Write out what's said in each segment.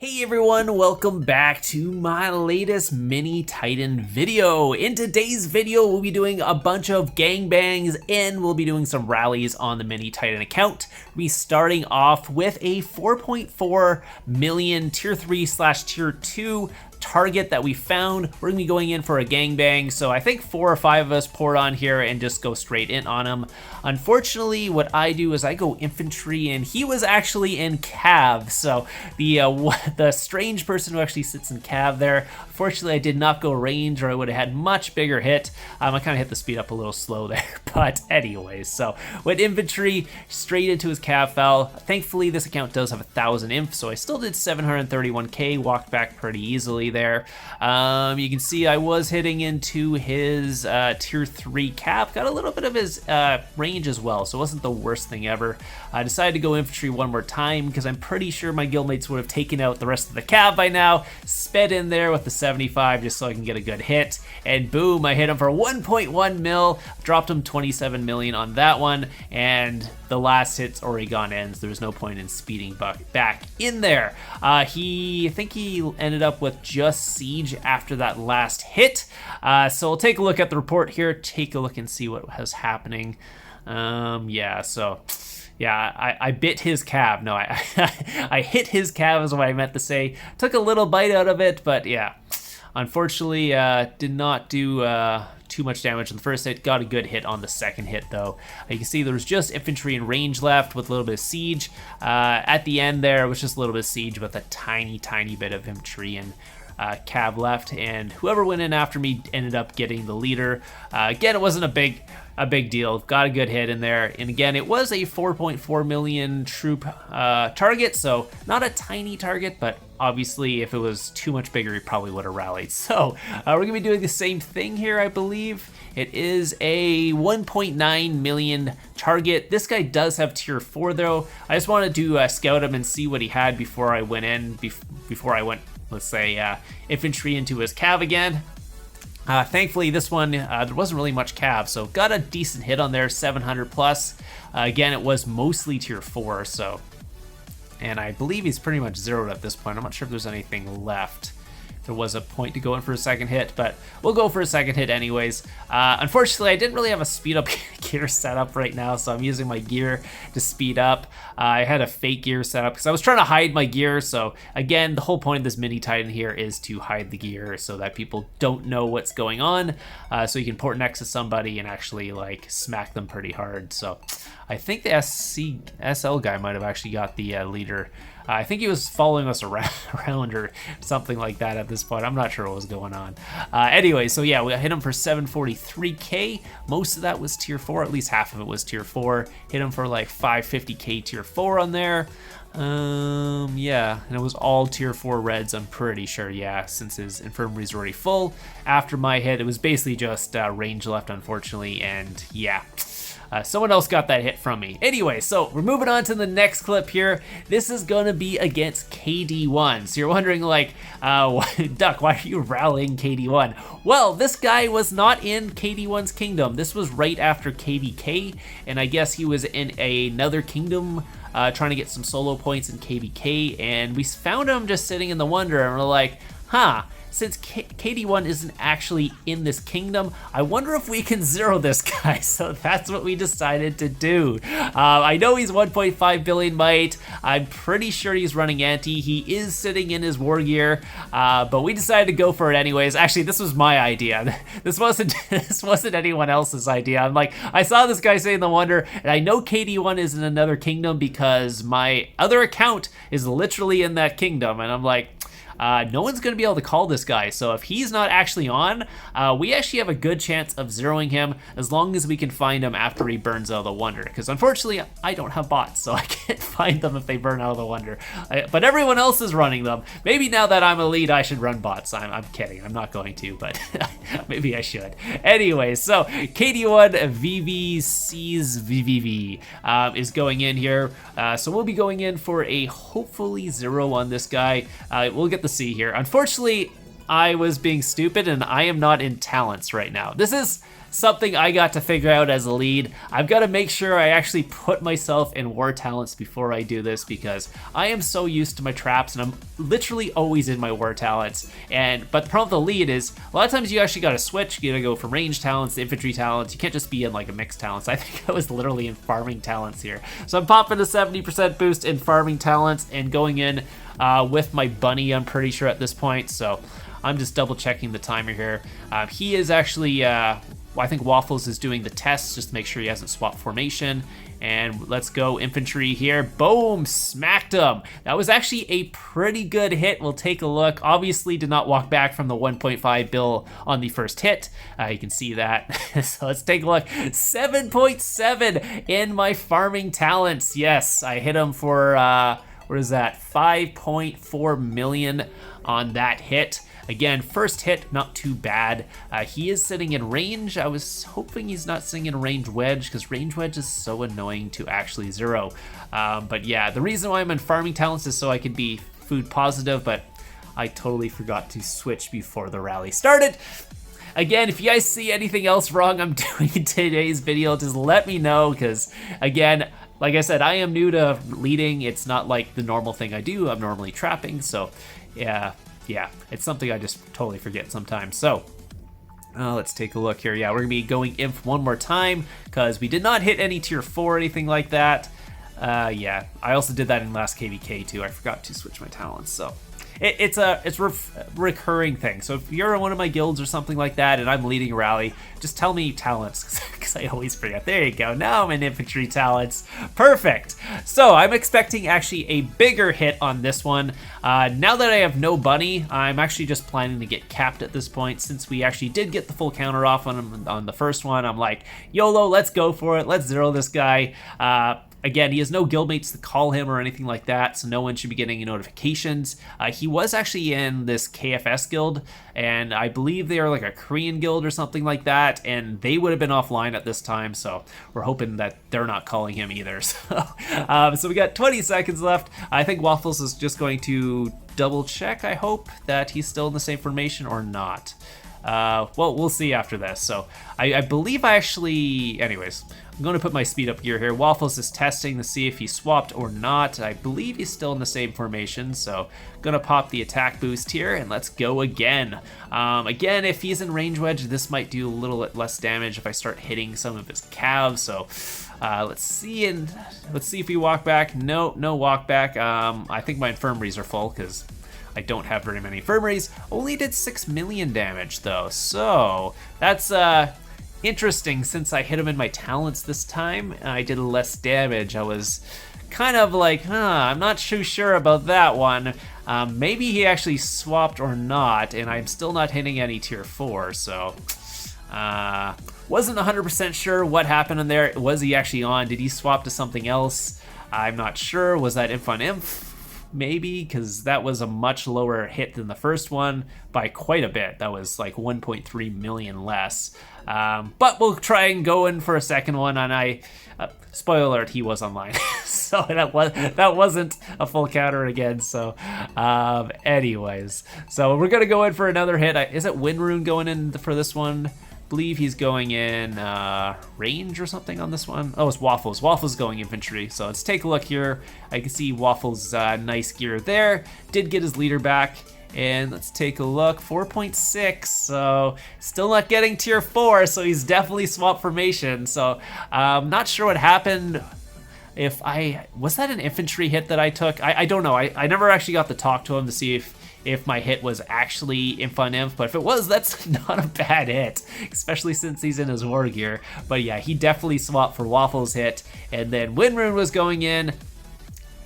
Hey everyone, welcome back to my latest Mini Titan video. In today's video, we'll be doing a bunch of gangbangs and we'll be doing some rallies on the Mini Titan account. We'll be starting off with a 4.4 million tier 3/tier 2 target that we found. We're gonna be going in for a gangbang, so I think 4 or 5 of us poured on here and just go straight in on him. Unfortunately, what I do is I go infantry, and he was actually in cav, so the strange person who actually sits in cav there. Unfortunately, I did not go range, or I would have had much bigger hit. I kind of hit the speed up a little slow there, but anyways, so went infantry straight into his cav fell. Thankfully, this account does have 1,000 inf, so I still did 731k, walked back pretty easily there. You can see I was hitting into his tier 3 cap, got a little bit of his range as well, so it wasn't the worst thing ever. I decided to go infantry one more time because I'm pretty sure my guildmates would have taken out the rest of the cav by now. Sped in there with the 75 just so I can get a good hit, and boom, I hit him for 1.1 mil, dropped him 27 million on that one, and the last hit's already gone ends. There's no point in speeding back in there. I think he ended up with just siege after that last hit. So we'll take a look at the report here, take a look and see what was happening. Yeah, I bit his cav. No, I hit his cav is what I meant to say. Took a little bite out of it, but yeah. Unfortunately, did not do too much damage on the first hit. Got a good hit on the second hit, though. You can see there was just infantry and range left with a little bit of siege. At the end there, it was just a little bit of siege with a tiny bit of infantry and cav left, and whoever went in after me ended up getting the leader. Again, it wasn't a big deal. Got a good hit in there, and again, it was a 4.4 million troop target, so not a tiny target, but obviously if it was too much bigger, he probably would have rallied. So we're gonna be doing the same thing here, I believe. It is a 1.9 million target. This guy does have tier 4 though. I just wanted to scout him and see what he had before I went in, before I went, let's say, infantry into his cav again. Thankfully, this one, there wasn't really much cav, so got a decent hit on there, 700 plus. Again, it was mostly tier 4, so. And I believe he's pretty much zeroed at this point. I'm not sure if there's anything left. There was a point to go in for a second hit, but we'll go for a second hit anyways. Unfortunately, I didn't really have a speed up gear set up right now, so I'm using my gear to speed up. I had a fake gear set up because I was trying to hide my gear. So again, the whole point of this Mini Titan here is to hide the gear so that people don't know what's going on. So you can port next to somebody and actually like smack them pretty hard. So I think the SL guy might have actually got the leader. I think he was following us around or something like that at this point. I'm not sure what was going on. Anyway, so yeah, we hit him for 743k. Most of that was tier 4, at least half of it was tier 4. Hit him for like 550k tier 4 on there. Yeah, and it was all tier 4 reds, I'm pretty sure, yeah, since his infirmary's already full. After my hit, it was basically just range left, unfortunately, and yeah. Someone else got that hit from me. Anyway, so we're moving on to the next clip here. This is gonna be against KD1. So you're wondering like, Duck, why are you rallying KD1? Well, this guy was not in KD1's kingdom. This was right after KVK, and I guess he was in another kingdom trying to get some solo points in KVK, and we found him just sitting in the Wonder, and we're like, huh, since KD1 isn't actually in this kingdom, I wonder if we can zero this guy. So that's what we decided to do. I know he's 1.5 billion might. I'm pretty sure he's running anti. He is sitting in his war gear, but we decided to go for it anyways. Actually, this was my idea. This wasn't anyone else's idea. I'm like, I saw this guy saying the Wonder, and I know KD1 is in another kingdom because my other account is literally in that kingdom, and I'm like, no one's going to be able to call this guy, so if he's not actually on, we actually have a good chance of zeroing him as long as we can find him after he burns out of the Wonder, because unfortunately I don't have bots, so I can't find them if they burn out of the Wonder, but everyone else is running them. Maybe now that I'm elite I should run bots. I'm kidding, I'm not going to, but maybe I should. Anyway, so KD1 VVC's VVV is going in here, so we'll be going in for a hopefully zero on this guy. We'll get to see here. Unfortunately, I was being stupid and I am not in talents right now. This is something I got to figure out as a lead. I've got to make sure I actually put myself in war talents before I do this, because I am so used to my traps and I'm literally always in my war talents. But the problem with the lead is a lot of times you actually got to switch. You got to go from range talents to infantry talents. You can't just be in like a mixed talents. I think I was literally in farming talents here. So I'm popping a 70% boost in farming talents and going in with my bunny, I'm pretty sure at this point. So I'm just double checking the timer here. He is actually, I think Waffles is doing the tests just to make sure he hasn't swapped formation. And let's go infantry here. Boom, smacked him. That was actually a pretty good hit. We'll take a look. Obviously did not walk back from the 1.5 bill on the first hit. You can see that. So let's take a look. 7.7 in my farming talents. Yes, I hit him for, what is that? 5.4 million on that hit. Again, first hit, not too bad. He is sitting in range. I was hoping he's not sitting in range wedge, because range wedge is so annoying to actually zero. But yeah, the reason why I'm in farming talents is so I can be food positive, but I totally forgot to switch before the rally started. Again, if you guys see anything else wrong I'm doing in today's video, just let me know, because again, like I said, I am new to leading. It's not like the normal thing I do. I'm normally trapping, so yeah, it's something I just totally forget sometimes. So let's take a look here. Yeah, we're gonna be going inf one more time because we did not hit any tier 4 or anything like that. Yeah, I also did that in last KVK too. I forgot to switch my talents, so it's a recurring thing. So if you're in one of my guilds or something like that and I'm leading a rally, just tell me talents, because I always forget. There you go. Now I'm in infantry talents. Perfect. So I'm expecting actually a bigger hit on this one. Now that I have no bunny, I'm actually just planning to get capped at this point. Since we actually did get the full counter off on the first one, I'm like, YOLO, let's go for it. Let's zero this guy. Again, he has no guildmates to call him or anything like that, so no one should be getting notifications. He was actually in this KFS guild, and I believe they are like a Korean guild or something like that, and they would have been offline at this time, so we're hoping that they're not calling him either. So we got 20 seconds left. I think Waffles is just going to double check, I hope, that he's still in the same formation or not. Well, we'll see after this. So I believe I actually, anyways, I'm going to put my speed up gear here. Waffles is testing to see if he swapped or not. I believe he's still in the same formation, so going to pop the attack boost here and let's go again. Again, if he's in range wedge, this might do a little less damage if I start hitting some of his calves. So let's see if we walk back. No walk back. I think my infirmaries are full because I don't have very many infirmaries. Only did 6 million damage though, so that's interesting. Since I hit him in my talents this time, I did less damage. I was kind of like, I'm not too sure about that one. Maybe he actually swapped or not, and I'm still not hitting any tier 4, so wasn't 100% sure what happened in there. Was he actually on? Did he swap to something else? I'm not sure. Was that inf on inf? Maybe, because that was a much lower hit than the first one by quite a bit. That was like 1.3 million less. But we'll try and go in for a second one, and spoiler alert, he was online. So that wasn't a full counter again. So anyways, so we're gonna go in for another hit. Is it Windrune going in for this one? I believe he's going in range or something on this one. Oh, it's Waffles. Waffles going infantry. So let's take a look here. I can see Waffles' nice gear there. Did get his leader back. And let's take a look. 4.6. So still not getting tier 4. So he's definitely swapped formation. So I'm not sure what happened. Was that an infantry hit that I took? I don't know. I never actually got to talk to him to see if my hit was actually inf on inf, but if it was, that's not a bad hit, especially since he's in his war gear. But yeah, he definitely swapped for Waffles' hit, and then Windrune was going in,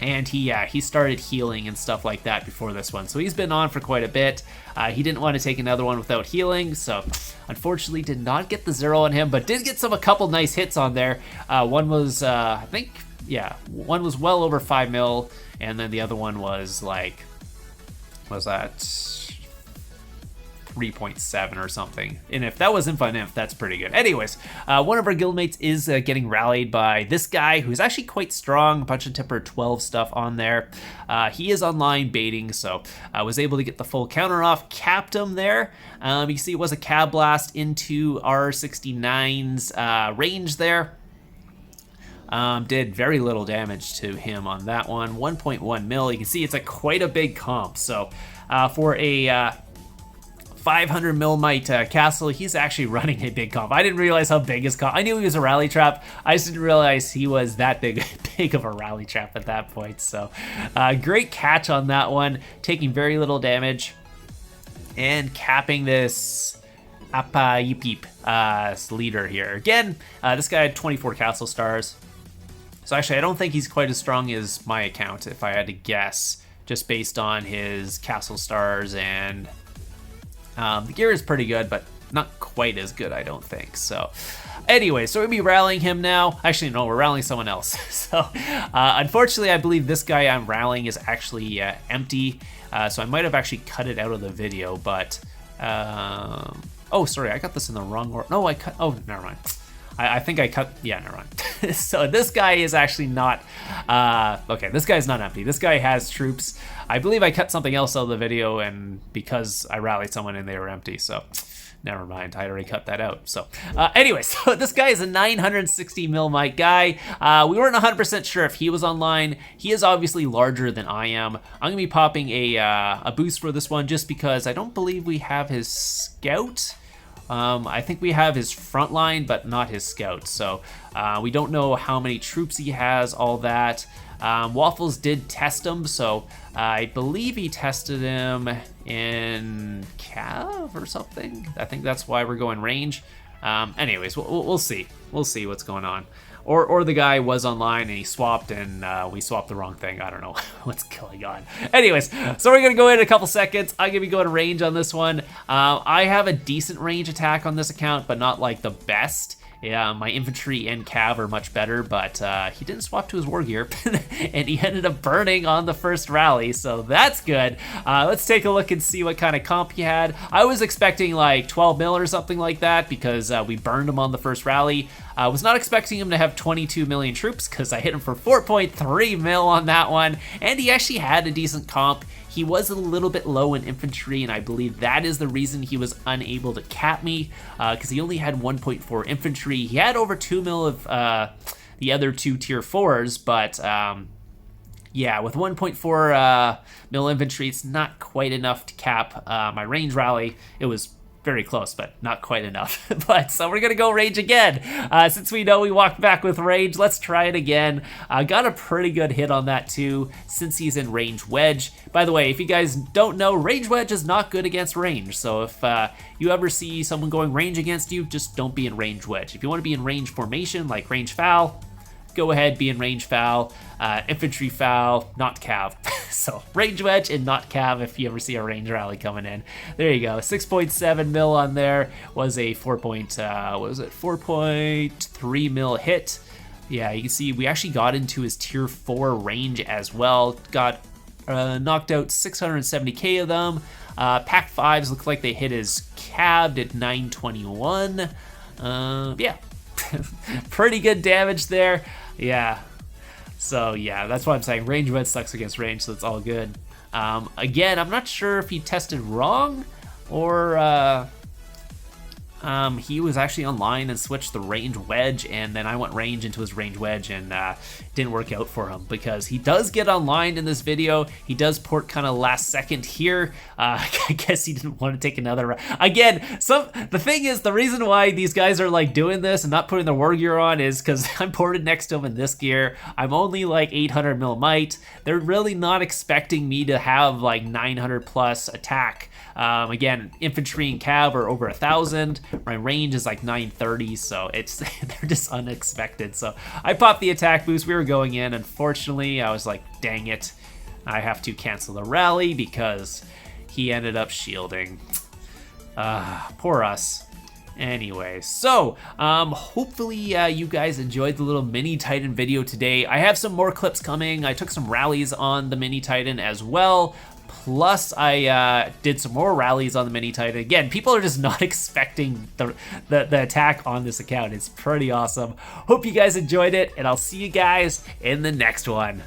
and he started healing and stuff like that before this one. So he's been on for quite a bit. He didn't want to take another one without healing, so unfortunately did not get the 0 on him, but did get a couple nice hits on there. One was, I think, one was well over 5 mil, and then the other one was like, was that 3.7 or something. And if that was Inf, that's pretty good. Anyways, one of our guildmates is getting rallied by this guy who's actually quite strong. Punch and Tipper 12 stuff on there. He is online baiting, so I was able to get the full counter off, capped him there. You can see it was a cab blast into R69's range there. Did very little damage to him on that one. 1.1 mil. You can see it's quite a big comp. So for a 500 mil mite castle, he's actually running a big comp. I didn't realize how big his comp. I knew he was a rally trap. I just didn't realize he was that big of a rally trap at that point. So great catch on that one, taking very little damage and capping this Appa Yip Yip leader here. Again, this guy had 24 castle stars. So actually, I don't think he's quite as strong as my account, if I had to guess, just based on his castle stars, and the gear is pretty good, but not quite as good, I don't think. So anyway, so we'll be rallying him now. Actually, no, we're rallying someone else. So unfortunately, I believe this guy I'm rallying is actually empty. So I might have actually cut it out of the video, but oh, sorry, I got this in the wrong order. No, I cut, oh, never mind. I think I cut, yeah, never mind. So this guy is actually not, okay, this guy's not empty. This guy has troops. I believe I cut something else out of the video, and because I rallied someone and they were empty, so never mind, I already cut that out. So anyway, so this guy is a 960 mil mite guy. We weren't 100% sure if he was online. He is obviously larger than I am. I'm gonna be popping a boost for this one just because I don't believe we have his scout. I think we have his front line, but not his scout. So we don't know how many troops he has, all that. Waffles did test him, so I believe he tested him in Cav or something. I think that's why we're going range. Anyways, we'll see. We'll see what's going on. Or the guy was online and he swapped and we swapped the wrong thing. I don't know what's going on. Anyways, so we're gonna go in a couple seconds. I'm gonna be going range on this one. I have a decent range attack on this account, but not like the best. Yeah, my infantry and cav are much better, but he didn't swap to his war gear, and he ended up burning on the first rally, so that's good. Let's take a look and see what kind of comp he had. I was expecting like 12 mil or something like that because we burned him on the first rally. I was not expecting him to have 22 million troops because I hit him for 4.3 mil on that one, and he actually had a decent comp. He was a little bit low in infantry, and I believe that is the reason he was unable to cap me, because he only had 1.4 infantry. He had over 2 mil of the other two tier 4s, but yeah, with 1.4 mil infantry, it's not quite enough to cap my range rally. It was very close, but not quite enough. But so we're gonna go range again. Since we know we walked back with range, let's try it again. Got a pretty good hit on that too, since he's in range wedge. By the way, if you guys don't know, range wedge is not good against range. So if you ever see someone going range against you, just don't be in range wedge. If you want to be in range formation, like range foul, go ahead, be in range foul, infantry foul, not cav. So range wedge and not cav if you ever see a range rally coming in. There you go, 6.7 mil on there, was a 4.3 mil hit. Yeah, you can see we actually got into his tier 4 range as well. Got knocked out 670k of them. Pack 5s look like they hit his cav at 921. Yeah, pretty good damage there. Yeah, so yeah, that's why I'm saying range wedge sucks against range, so it's all good. Again, I'm not sure if he tested wrong or he was actually online and switched the range wedge, and then I went range into his range wedge, and didn't work out for him because he does get online in this video. He does port kind of last second here. I guess he didn't want to take another. Again, the thing is, the reason why these guys are like doing this and not putting their war gear on is because I'm ported next to him in this gear. I'm only like 800 mil might. They're really not expecting me to have like 900 plus attack. Again, infantry and cav are over 1,000. My range is like 930, so it's they're just unexpected. So I popped the attack boost. We were going in. Unfortunately, I was like, dang it, I have to cancel the rally because he ended up shielding. Poor us. Anyway, so hopefully you guys enjoyed the little mini Titan video today. I have some more clips coming. I took some rallies on the mini Titan as well. Plus, I did some more rallies on the Mini Titan. Again, people are just not expecting the attack on this account. It's pretty awesome. Hope you guys enjoyed it, and I'll see you guys in the next one.